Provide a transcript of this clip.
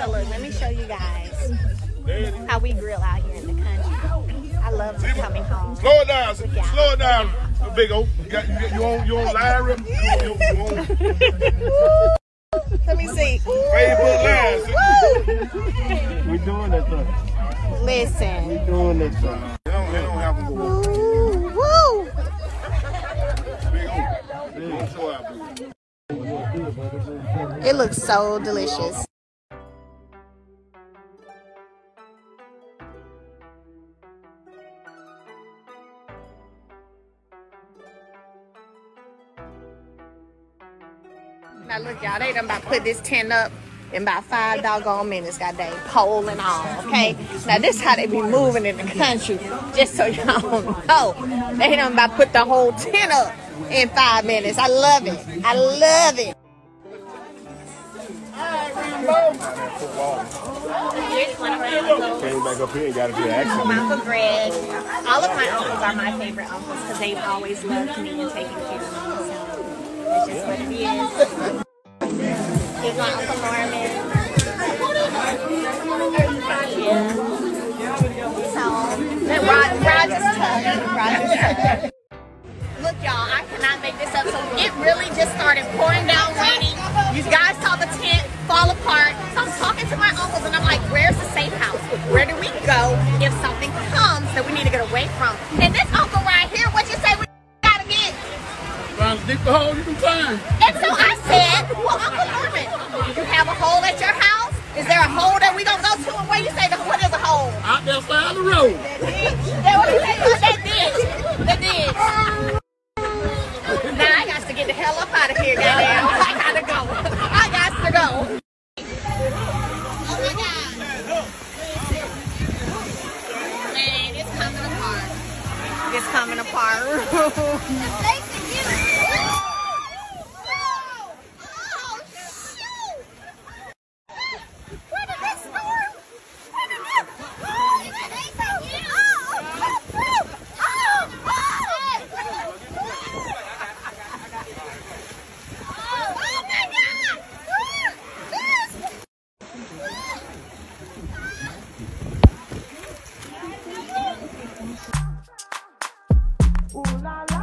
So look, let me show you guys how we grill out here in the country. I love coming home. Slow it down. Slow it down. Big O. You on live rip? Let me see. Facebook Live. We doing that thing. Listen. We doing that thing. They don't have to go. Woo! It looks so delicious. Now look, y'all, they done about put this tent up in about 5 doggone minutes, goddamn pole and all, okay? Now this how they be moving in the country, just so y'all know. They done about put the whole tent up in 5 minutes. I love it. I love it. Here's one of my uncles. Came back up here and got to be an accident. My Uncle Greg. All of my uncles are my favorite uncles because they've always loved me and taken care of me. So that's just what it is. Here's my Uncle Norman. Yeah. So, Roger's tough. Look, y'all, I cannot make this up. So it really just started pouring down, raining. You guys saw the tent fall apart. So I'm talking to my uncles and I'm like, where's the safe house? Where do we go if something comes that we need to get away from? And this uncle right here, what you say we gotta get? Trying to dig the hole you can find. And so I said, well, Uncle Norman, do you have a hole at your house? Is there a hole that we gonna go to? And where you say, what is a hole? Out there side of the road. What you say? That ditch. The ditch. Now I got to get the hell up out of here, goddamn. I gotta go. I got to go. Oh my God. Man, it's coming apart. It's coming apart. Ooh la la.